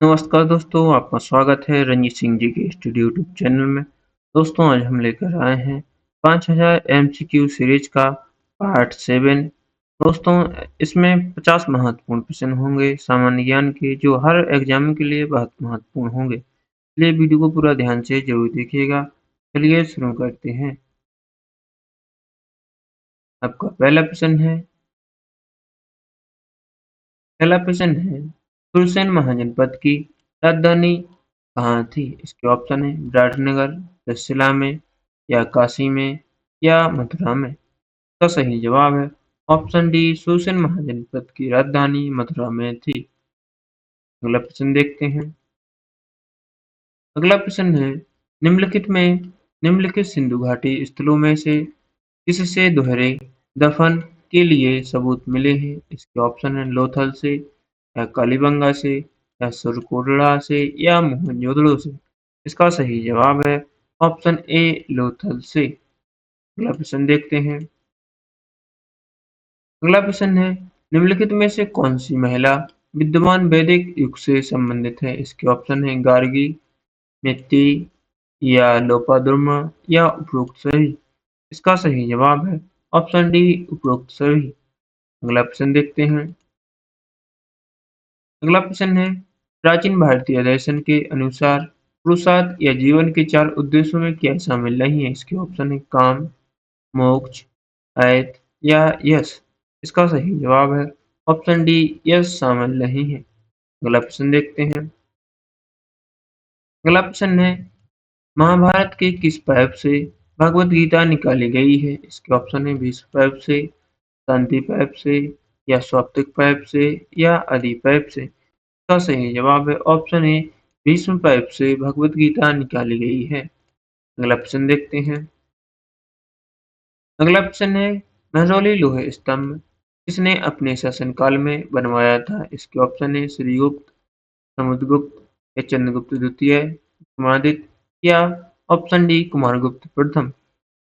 नमस्कार दोस्तों, आपका स्वागत है रंजीत सिंह जी के स्टूडियो यूट्यूब चैनल में। दोस्तों, आज हम लेकर आए हैं 5000 एमसीक्यू सीरीज का पार्ट 7। दोस्तों, इसमें 50 महत्वपूर्ण प्रश्न होंगे सामान्य ज्ञान के, जो हर एग्जाम के लिए बहुत महत्वपूर्ण होंगे। इसलिए वीडियो को पूरा ध्यान से जरूर देखिएगा। चलिए शुरू करते हैं। आपका पहला प्रश्न है सुरसेन महाजनपद की राजधानी कहाँ थी? इसके ऑप्शन है विराटनगर, तक्षशिला में, या काशी में, या मथुरा में। इसका सही जवाब है ऑप्शन डी, सुरसेन महाजनपद की राजधानी मथुरा में थी। अगला प्रश्न देखते हैं। अगला प्रश्न है निम्नलिखित सिंधु घाटी स्थलों में से किससे दोहरे दफन के लिए सबूत मिले हैं? इसके ऑप्शन है लोथल से, या कालीबंगा से, या सुरकोटड़ा से, या मोहनजोदड़ो से। इसका सही जवाब है ऑप्शन ए, लोथल से। अगला प्रश्न देखते हैं। अगला प्रश्न है निम्नलिखित में से कौन सी महिला विद्यमान वैदिक युग से संबंधित है? इसके ऑप्शन है गार्गी, मित्ती, या लोपामुद्रा, या उपरोक्त सभी। इसका सही जवाब है ऑप्शन डी, उपरोक्त सभी। अगला प्रश्न देखते हैं। अगला प्रश्न है प्राचीन भारतीय दर्शन के अनुसार पुरुषार्थ या जीवन के 4 उद्देश्यों में क्या शामिल नहीं है? इसके ऑप्शन है काम, मोक्ष, ऐत, या यश। इसका सही जवाब है ऑप्शन डी, यश शामिल नहीं है। अगला प्रश्न देखते हैं। अगला प्रश्न है महाभारत के किस पाइप से भगवत गीता निकाली गई है? इसके ऑप्शन है भीष्म पाइप से, शांति पाइप से, या स्वाप्तिक पाइप से, या आदि पाइप से। इसका सही जवाब है ऑप्शन ए, भीष्म पाइप से भगवत गीता निकाली गई है। अगला प्रश्न देखते हैं। अगला प्रश्न है महरौली लोह स्तंभ किसने अपने शासनकाल में बनवाया था? इसके ऑप्शन है श्रीगुप्त, समुद्रगुप्त, या चंद्रगुप्त द्वितीय, विक्रमादित्य, या ऑप्शन डी, कुमारगुप्त प्रथम।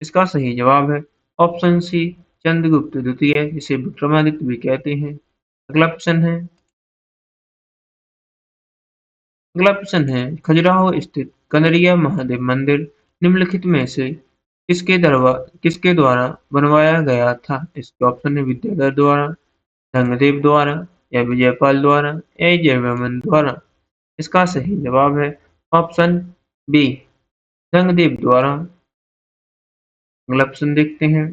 इसका सही जवाब है ऑप्शन सी, चंद्रगुप्त द्वितीय, जिसे विक्रमादित्य भी कहते हैं। अगला प्रश्न है। अगला प्रश्न है खजुराहो स्थित कनरिया महादेव मंदिर निम्नलिखित में से किसके द्वारा बनवाया गया था? इसके ऑप्शन है विद्याधर द्वारा, ढंगदेव द्वारा, या विजयपाल द्वारा, या जयवर्मन द्वारा। इसका सही जवाब है ऑप्शन बी, ढंगदेव द्वारा। अगला प्रश्न देखते हैं।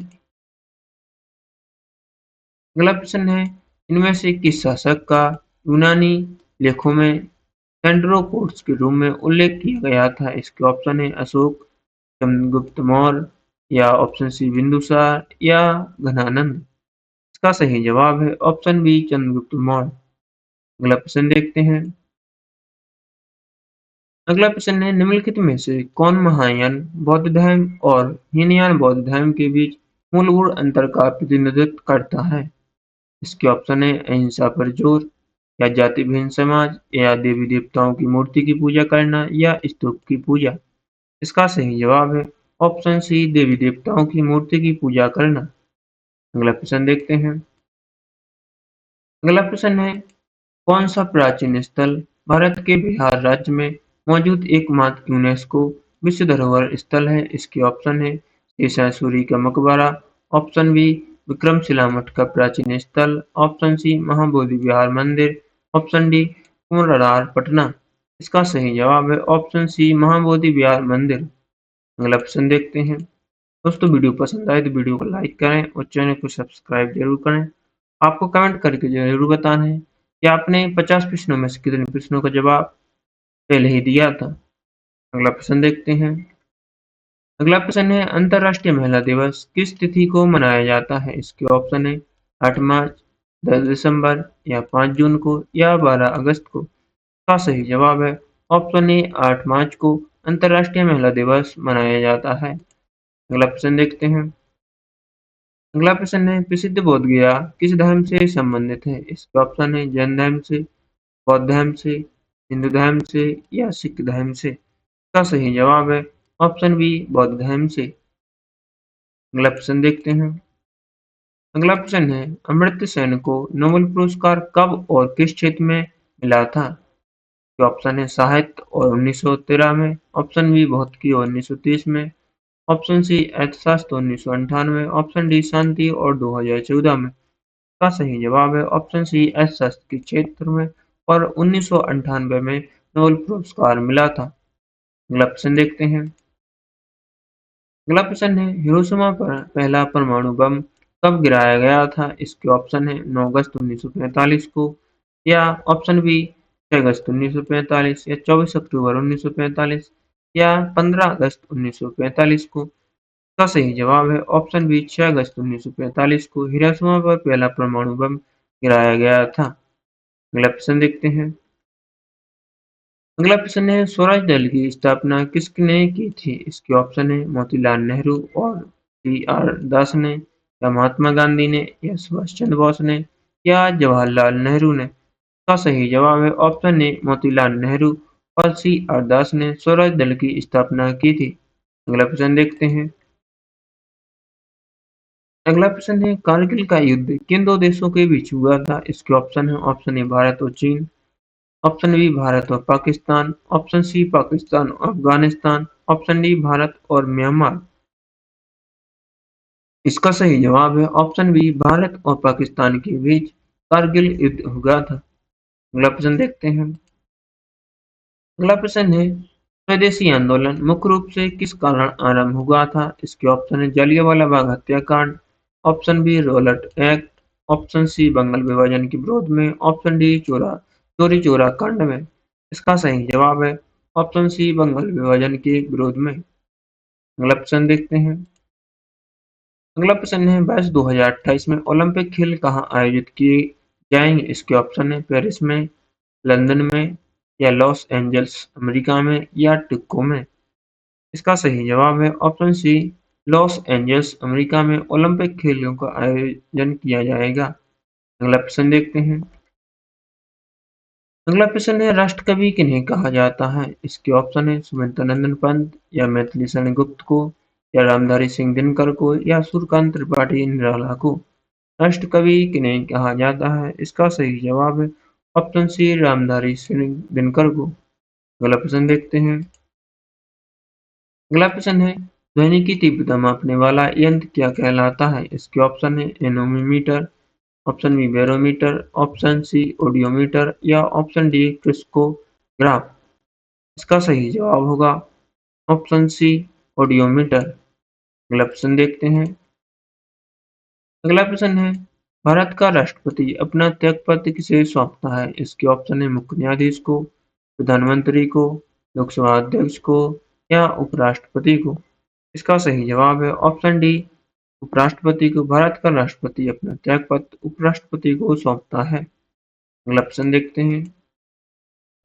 अगला प्रश्न है इनमें से किस शासक का यूनानी लेखों में सेंट्रोपोड्स के रूप में उल्लेख किया गया था? इसके ऑप्शन है अशोक, चंद्रगुप्त मौर्य, या ऑप्शन सी बिंदुसार, या घनानंद। इसका सही जवाब है ऑप्शन बी, चंद्रगुप्त मौर्य। अगला प्रश्न देखते हैं। अगला प्रश्न है निम्नलिखित में से कौन महायान बौद्ध धर्म और हीनयान बौद्ध धर्म के बीच मूलभूत अंतर का प्रतिनिधित्व करता है? इसके ऑप्शन है अहिंसा पर जोर, या जाति विहीन समाज, या देवी देवताओं की मूर्ति की पूजा करना, या स्तूप की पूजा। इसका सही जवाब है ऑप्शन सी, देवी देवताओं की मूर्ति की पूजा करना। अगला प्रश्न देखते हैं। अगला प्रश्न है कौन सा प्राचीन स्थल भारत के बिहार राज्य में मौजूद एकमात्र यूनेस्को विश्व धरोहर स्थल है? इसके ऑप्शन है शेषा सूरी का मकबरा, ऑप्शन बी, विक्रमशिला मठ का प्राचीन स्थल, ऑप्शन सी, महाबोधि विहार मंदिर, ऑप्शन डी, कुमरार पटना। इसका सही जवाब है ऑप्शन सी, महाबोधि विहार मंदिर। अगला प्रश्न देखते हैं। दोस्तों, वीडियो पसंद आए तो वीडियो को लाइक करें और चैनल को सब्सक्राइब जरूर करें। आपको कमेंट करके जरूर बताना है कि आपने 50 प्रश्नों में से कितने प्रश्नों का जवाब पहले ही दिया था। अगला प्रश्न देखते हैं। अगला प्रश्न है अंतर्राष्ट्रीय महिला दिवस किस तिथि को मनाया जाता है? इसके ऑप्शन है 8 मार्च, 10 दिसंबर, या 5 जून को, या 12 अगस्त को। इसका सही जवाब है ऑप्शन ए, 8 मार्च को अंतर्राष्ट्रीय महिला दिवस मनाया जाता है। अगला प्रश्न देखते हैं। अगला प्रश्न है प्रसिद्ध बोध गया किस धर्म से संबंधित है? इसके ऑप्शन है जैन धर्म से, बौद्ध धर्म से, हिंदू धर्म से, या सिख धर्म से। इसका सही जवाब है ऑप्शन बी, बौद्ध धर्म से। अगला प्रश्न देखते हैं। अगला प्रश्न है अमर्त्य सेन को नोबेल पुरस्कार कब और किस क्षेत्र में मिला था? इसके ऑप्शन है साहित्य और 1913 में, ऑप्शन बी भौतिकी और 1930 में, ऑप्शन सी अर्थशास्त्र 1998, ऑप्शन डी शांति और 2014 में। इसका सही जवाब है ऑप्शन सी अर्थशास्त्र के क्षेत्र में, और 1998 में नोबेल पुरस्कार मिला था। अगला प्रश्न देखते हैं। अगला प्रश्न है हिरोशिमा पर पहला परमाणु बम कब गिराया गया था? इसके ऑप्शन है 9 अगस्त 1945 को, या ऑप्शन बी 6 अगस्त 1945, या 24 अक्टूबर 1945, या 15 अगस्त 1945 को। इसका सही जवाब है ऑप्शन बी 6 अगस्त 1945 को हिरोशिमा पर पहला परमाणु बम गिराया गया था। अगला प्रश्न देखते हैं। अगला प्रश्न है स्वराज दल की स्थापना किसने की थी? इसके ऑप्शन है मोतीलाल नेहरू और टी.आर. दास ने, या महात्मा गांधी ने, या सुभाष चंद्र बोस ने, या जवाहरलाल नेहरू ने। इसका सही जवाब है ऑप्शन ए मोतीलाल नेहरू और सी.आर. दास ने स्वराज दल की स्थापना की थी। अगला प्रश्न देखते हैं। अगला प्रश्न है कारगिल का युद्ध किन दो देशों के बीच हुआ था? इसके ऑप्शन है ऑप्शन ए भारत और चीन, ऑप्शन बी भारत और पाकिस्तान, ऑप्शन सी पाकिस्तान और अफगानिस्तान, ऑप्शन डी भारत और म्यांमार। इसका सही जवाब है ऑप्शन बी भारत और पाकिस्तान के बीच कारगिल युद्ध हुआ था। अगला प्रश्न देखते हैं। अगला प्रश्न है स्वदेशी आंदोलन मुख्य रूप से किस कारण आरंभ हुआ था? इसके ऑप्शन है जलियांवाला बाग हत्याकांड, option B Rowlatt Act, option C Bengal विभाजन के विरोध में, ऑप्शन डी चोरी चोरा कांड में। इसका सही जवाब है ऑप्शन सी बंगाल विभाजन के विरोध में। अगला प्रश्न देखते हैं। अगला प्रश्न है वर्ष 2028 में ओलंपिक खेल कहाँ आयोजित किए जाएंगे? इसके ऑप्शन है पेरिस में, लंदन में, या लॉस एंजल्स अमेरिका में, या टोक्यो में। इसका सही जवाब है option C Los Angeles America में ओलंपिक खेलों का आयोजन किया जाएगा। अगला प्रश्न देखते हैं। अगला प्रश्न है राष्ट्रकवि किन्हें कहा जाता है? इसके ऑप्शन है सुमित्रानंदन पंत, या मैथिली शरण गुप्त को, या रामधारी सिंह दिनकर को, या सूर्यकांत त्रिपाठी निराला को। राष्ट्रकवि किन्हें कहा जाता है? इसका सही जवाब है ऑप्शन सी रामधारी सिंह दिनकर को। अगला प्रश्न देखते हैं। अगला प्रश्न है ध्वनि की तीव्रता मापने वाला यंत्र क्या कहलाता है? इसके ऑप्शन है anemometer, option B barometer, option C audiometer, या ऑप्शन डी क्रिस्कोग्राफ। इसका सही जवाब होगा ऑप्शन सी ऑडियोमीटर। अगला प्रश्न देखते हैं। अगला प्रश्न है भारत का राष्ट्रपति अपना त्यागपत्र किसे सौंपता है? इसके ऑप्शन है मुख्य न्यायाधीश को, प्रधानमंत्री को, लोकसभा अध्यक्ष को, या उपराष्ट्रपति को। इसका सही जवाब है ऑप्शन डी उपराष्ट्रपति को। भारत का राष्ट्रपति अपना त्यागपत्र उपराष्ट्रपति को सौंपता है। अगला प्रश्न देखते हैं।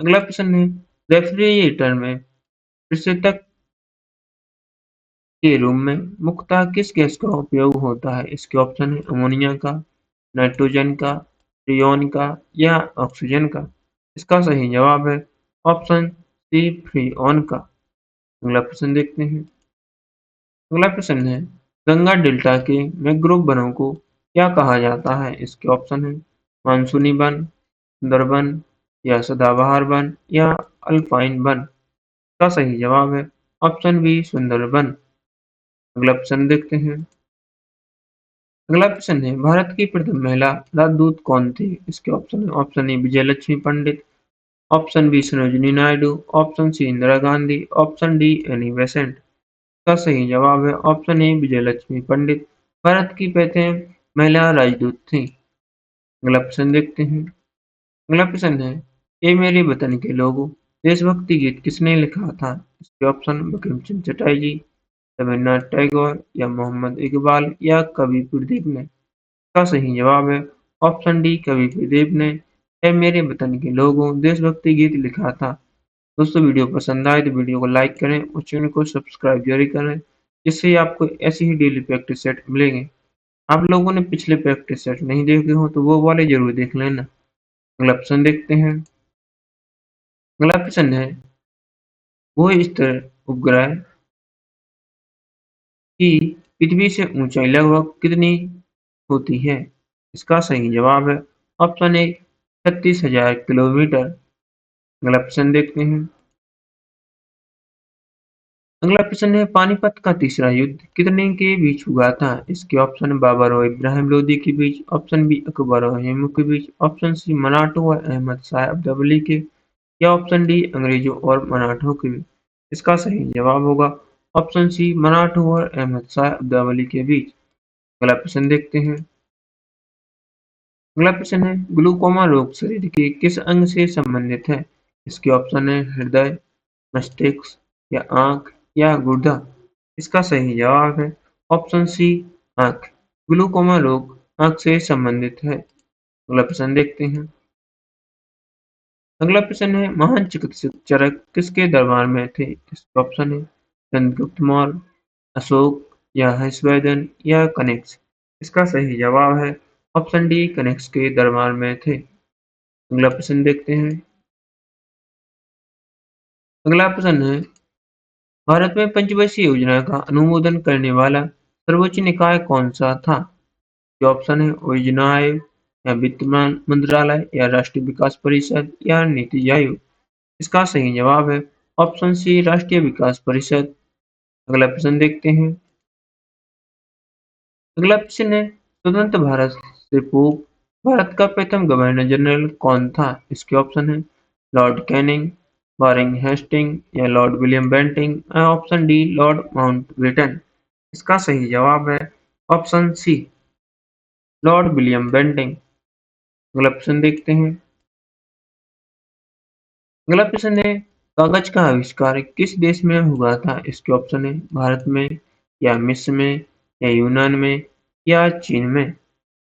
अगला प्रश्न है रेफ्रिजरेटर में प्रशीतक के रूप में मुख्यतः किस गैस का उपयोग होता है? इसके ऑप्शन है अमोनिया का, नाइट्रोजन का, फ्रीऑन का, या ऑक्सीजन का। इसका सही जवाब है ऑप्शन सी फ्रीऑन का। अगला प्रश्न देखते हैं। अगला प्रश्न है गंगा डेल्टा के मैंग्रोव वनों को क्या कहा जाता है? इसके ऑप्शन है मानसूनी वन, सुंदरबन, या सदाबहार वन, या अल्पाइन वन। इसका सही जवाब है ऑप्शन बी सुंदरबन। अगला प्रश्न देखते हैं। अगला प्रश्न है भारत की प्रथम महिला राजदूत कौन थी? इसके ऑप्शन है option A Vijayalakshmi Pandit, option B Sarojini Naidu, option C Indira Gandhi, option D Annie Besant. का सही जवाब है ऑप्शन ए विजयलक्ष्मी पंडित भारत की प्रथम महिला राजदूत थी। अगला प्रश्न देखते हैं। अगला प्रश्न है ए मेरे वतन के लोगों देशभक्ति गीत किसने लिखा था? इसके ऑप्शन बंकिम चंद्र चटर्जी जी, रविन्द्रनाथ टैगोर, या मोहम्मद इकबाल, या कवि प्रदीप ने। इसका सही जवाब है ऑप्शन डी कवि प्रदीप ने ए मेरे वतन के लोगों देशभक्ति गीत लिखा था। दोस्तों वीडियो पसंद आए तो वीडियो को लाइक करें और चैनल को सब्सक्राइब जरूर करें, जिससे आपको ऐसे ही डेली प्रैक्टिस सेट मिलेंगे। आप लोगों ने पिछले प्रैक्टिस सेट नहीं देखे हो तो वो वाले जरूर देख लेना। अगला प्रश्न देखते हैं। अगला प्रश्न है भू स्तर उपग्रह की पृथ्वी से ऊंचाई लगभग कितनी होती है? इसका सही जवाब है ऑप्शन ए 36,000 किलोमीटर। अगला प्रश्न देखते हैं। अगला प्रश्न है, पानीपत का तीसरा युद्ध कितने के बीच हुआ था? इसके ऑप्शन बाबर और इब्राहिम लोदी के बीच, ऑप्शन बी अकबर और हुमायूं के बीच, ऑप्शन सी मराठों और अहमद शाह अब्दाली के, या ऑप्शन डी अंग्रेजों और मराठों के बीच। इसका सही जवाब होगा ऑप्शन सी मराठों और अहमद शाह अब्दाली के बीच। अगला प्रश्न देखते हैं। अगला प्रश्न है, ग्लूकोमा रोग शरीर के किस अंग से संबंधित है? इसके ऑप्शन है हृदय, मस्तिष्क, या आंख, या गुर्दा। इसका सही जवाब है ऑप्शन सी आंख। ग्लूकोमा रोग आंख से संबंधित है। अगला प्रश्न देखते हैं। अगला प्रश्न है, महान चिकित्सक चरक किसके दरबार में थे? इसके ऑप्शन है चंद्रगुप्त मौर्य, अशोक, या हर्षवर्धन, या कनिष्क। इसका सही जवाब है ऑप्शन डी कनिष्क के दरबार में थे। अगला प्रश्न देखते हैं। अगला प्रश्न है, भारत में पंचवर्षीय योजना का अनुमोदन करने वाला सर्वोच्च निकाय कौन सा था? ये ऑप्शन है योजना आयोग, या वित्त मंत्रालय, या राष्ट्रीय विकास परिषद, या नीति आयोग। इसका सही जवाब है ऑप्शन सी राष्ट्रीय विकास परिषद। अगला प्रश्न देखते हैं। अगला प्रश्न है, स्वतंत्र भारत से पूर्व भारत का प्रथम गवर्नर जनरल कौन था? इसके ऑप्शन है लॉर्ड कैनिंग, वारेन हेस्टिंग, या लॉर्ड विलियम बेंटिंग, या ऑप्शन डी लॉर्ड माउंटबेटन। इसका सही जवाब है option C Lord William Bentinck. अगला प्रश्न देखते हैं। अगला प्रश्न है, कागज का आविष्कार किस देश में हुआ था? इसके ऑप्शन है भारत में, या मिस्र में, या यूनान में, या चीन में।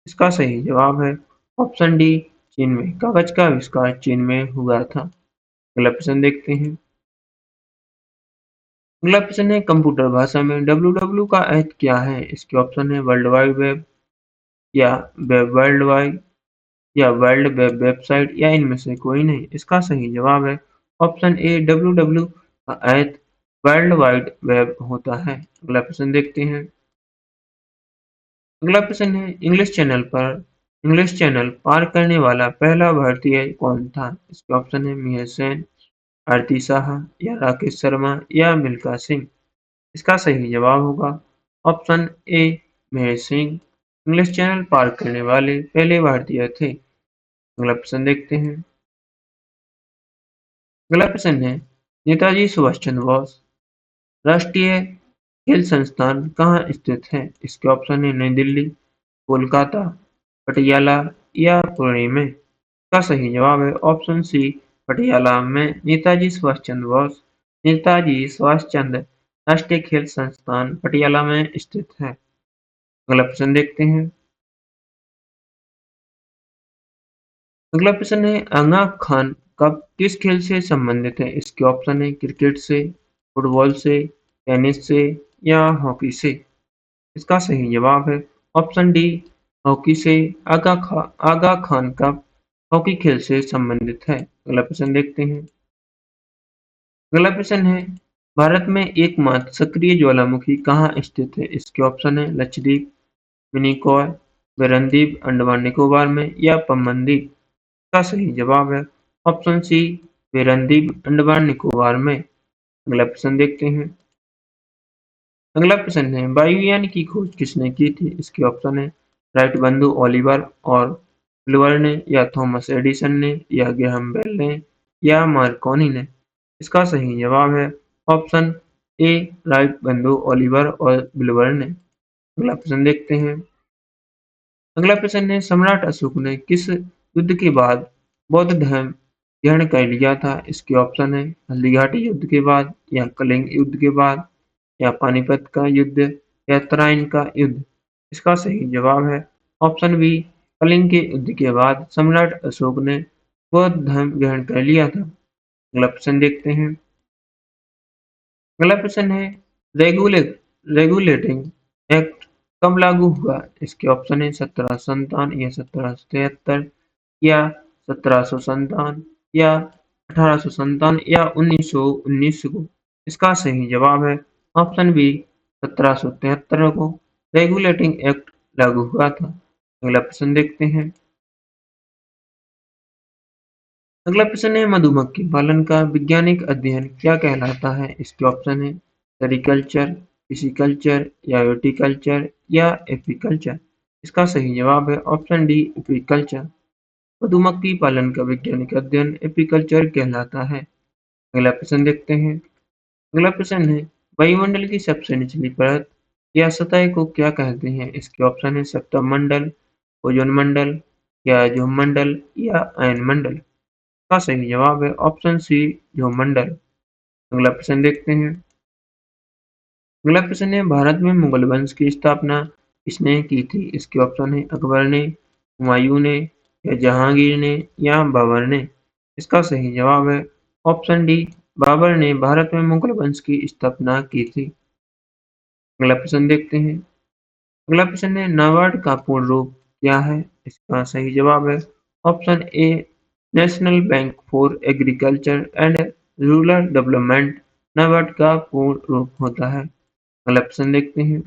इसका सही जवाब है ऑप्शन डी चीन में। कागज का आविष्कार चीन में हुआ था। अगला प्रश्न देखते हैं। अगला प्रश्न है, कंप्यूटर भाषा में www का अर्थ क्या है? इसके ऑप्शन है वर्ल्ड वाइड वेब, या वेब वर्ल्ड वाइड, या वर्ल्ड वेब वेबसाइट, या इनमें से कोई नहीं। इसका सही जवाब है ऑप्शन ए www का अर्थ वर्ल्ड वाइड वेब होता है। अगला प्रश्न देखते हैं। अगला प्रश्न है, इंग्लिश चैनल पार करने वाला पहला भारतीय कौन था? इसके ऑप्शन है मिहिर सेन, आरती शाह, या राकेश शर्मा, या मिल्खा सिंह। इसका सही जवाब होगा option A Mihir Singh. English Channel पार करने वाले पहले भारतीय थे। अगला प्रश्न देखते हैं। अगला प्रश्न है, नेताजी सुभाष चंद्र बोस राष्ट्रीय खेल संस्थान कहाँ स्थित है? इसके ऑप्शन है नई दिल्ली, कोलकाता, पटियाला, या पुणे में। इसका सही जवाब है ऑप्शन सी पटियाला में। नेताजी सुभाष चंद्र राष्ट्रीय खेल संस्थान पटियाला में स्थित है। अगला प्रश्न देखते हैं। अगला प्रश्न है, आगा खान कप किस खेल से संबंधित है? इसके ऑप्शन है क्रिकेट से, फुटबॉल से, टेनिस से, या हॉकी से। इसका सही जवाब है ऑप्शन डी हॉकी से। आगा खान कप हॉकी खेल से संबंधित है। अगला प्रश्न देखते हैं। अगला प्रश्न है, भारत में एकमात्र सक्रिय ज्वालामुखी कहाँ स्थित है? इसके ऑप्शन है लक्षद्वीप, मिनिकॉय, विरंद्वीप अंडमान निकोबार में, या पम्बन द्वीप। इसका सही जवाब है ऑप्शन सी विरंद्वीप अंडमान निकोबार में। अगला प्रश्न देखते हैं। अगला प्रश्न है, वायुयान की खोज किसने की थी? इसके ऑप्शन है राइट बंधु ओलिवर और ब्लूअर ने, या थॉमस एडिसन ने, या ग्राहम बेल ने, या मार्कोनी ने। इसका सही जवाब है ऑप्शन ए राइट बंधु ओलिवर और ब्लूअर ने। अगला प्रश्न देखते हैं। अगला प्रश्न है, सम्राट अशोक ने किस युद्ध के बाद बौद्ध धर्म ग्रहण कर लिया था? इसके ऑप्शन है हल्दीघाटी युद्ध के बाद, या कलिंग युद्ध के बाद, या पानीपत का युद्ध, या तराइन का युद्ध। इसका सही जवाब है ऑप्शन बी कलिंग के युद्ध के बाद सम्राट अशोक ने बौद्ध धर्म ग्रहण कर लिया था। अगला प्रश्न देखते हैं। अगला प्रश्न है, रेगुलेट रेगुलेटिंग एक्ट कब लागू हुआ? इसके ऑप्शन है 1757, या 1773, या 1757, या 1857, या 1919 को। इसका सही जवाब है ऑप्शन बी 1773 को रेगुलेटिंग एक्ट लागू हुआ था। अगला प्रश्न देखते हैं। अगला प्रश्न है मधुमक्खी पालन का वैज्ञानिक अध्ययन क्या कहलाता है? इसके ऑप्शन है सेरिकल्चर, पिसिकल्चर या विटिकल्चर या एपीकल्चर। इसका सही जवाब है ऑप्शन डी एपीकल्चर। मधुमक्खी पालन का वैज्ञानिक अध्ययन एपीकल्चर कहलाता है। अगला प्रश्न देखते हैं। अगला प्रश्न है वायुमंडल की सबसे निचली परत या सतह को क्या कहते हैं? इसके ऑप्शन है सप्तम मंडल, ओजोन मंडल या ध्रुवमंडल या अयन मंडल। का सही जवाब है ऑप्शन सी ध्रुवमंडल। अगला प्रश्न देखते हैं। अगला प्रश्न है भारत में मुगल वंश की स्थापना किसने की थी? इसके ऑप्शन है अकबर ने, हुमायूं ने या जहांगीर ने या बाबर ने। इसका सही जवाब है ऑप्शन डी बाबर ने भारत में मुगल वंश की स्थापना की थी। अगला प्रश्न देखते हैं। अगला प्रश्न है नाबार्ड का पूर्ण रूप क्या है? इसका सही जवाब है option A national bank for agriculture and rural development NABARD का पूर्ण रूप होता है। अगला प्रश्न देखते हैं।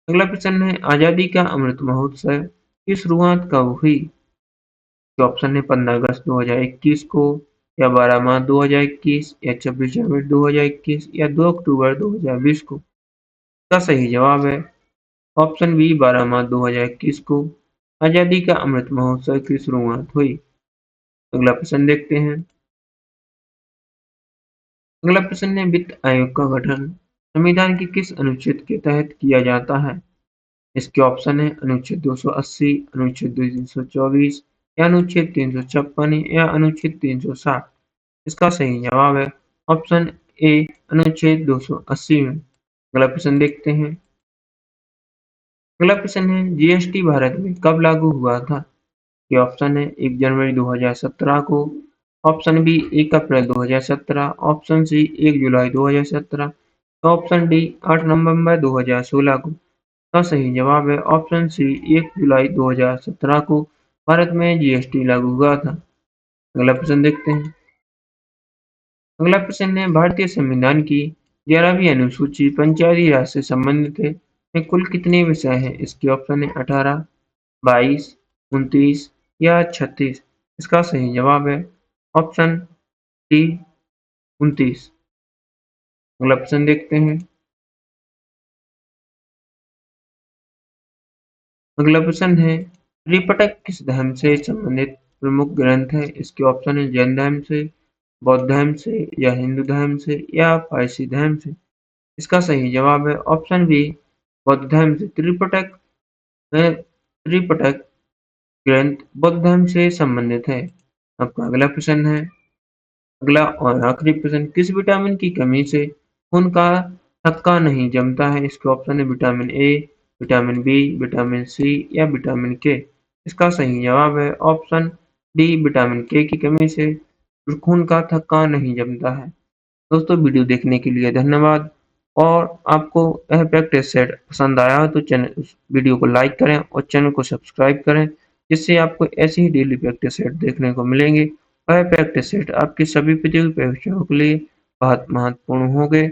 अगला प्रश्न है आजादी का अमृत महोत्सव की शुरुआत कब हुई? के ऑप्शन है 15 अगस्त 2021 को या 12 मार्च 2021 या 26 जनवरी 2021 या 2 अक्टूबर 2020 को। इसका सही जवाब है ऑप्शन बी 12 मार्च 2021 को आजादी का अमृत महोत्सव की शुरुआत हुई। अगला प्रश्न देखते हैं। अगला प्रश्न है वित्त आयोग का गठन संविधान के किस अनुच्छेद के तहत किया जाता है? इसके ऑप्शन है अनुच्छेद 280, अनुच्छेद 324 या अनुच्छेद 356 या अनुच्छेद 360। इसका सही जवाब है ऑप्शन ए अनुच्छेद 280 में। अगला प्रश्न देखते हैं। अगला प्रश्न है जीएसटी भारत में कब लागू हुआ था? ये ऑप्शन है 1 जनवरी 2017 को, ऑप्शन बी 1 अप्रैल 2017, ऑप्शन सी 1 जुलाई 2017, ऑप्शन डी 8 नवंबर 2016 को। का सही जवाब है ऑप्शन सी 1 जुलाई 2017 को भारत में जीएसटी लागू हुआ था। अगला प्रश्न देखते हैं। अगला प्रश्न है भारतीय संविधान की 11वीं अनुसूची पंचायती राज से संबंधित है में कुल कितने विषय हैं? इसके ऑप्शन है 18, 22, 29 या 36। इसका सही जवाब है ऑप्शन डी 29। अगला प्रश्न देखते हैं। अगला प्रश्न है त्रिपिटक किस धर्म से संबंधित प्रमुख ग्रंथ है? इसके ऑप्शन है जैन धर्म से, बौद्ध धर्म से या हिंदू धर्म से या पारसी धर्म से। इसका सही जवाब है ऑप्शन बी बौद्ध धर्म से। त्रिपिटक ग्रंथ बौद्ध धर्म से संबंधित है। आपका अगला प्रश्न है। अगला और आखिरी प्रश्न किस विटामिन की कमी से खून का थक्का नहीं जमता है? इसके ऑप्शन है vitamin A, vitamin B, vitamin C या विटामिन के। इसका सही जवाब है ऑप्शन डी विटामिन के की कमी से खून का थक्का नहीं जमता है। दोस्तों वीडियो देखने के लिए धन्यवाद। और आपको यह प्रैक्टिस सेट पसंद आया हो तो चैनल वीडियो को लाइक करें और चैनल को सब्सक्राइब करें, जिससे आपको ऐसे ही डेली प्रैक्टिस सेट देखने को मिलेंगे। वह प्रैक्टिस सेट आपकी सभी प्रतियोगी परीक्षाओं के लिए बहुत महत्वपूर्ण होंगे।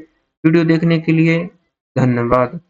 वीडियो देखने के लिए धन्यवाद।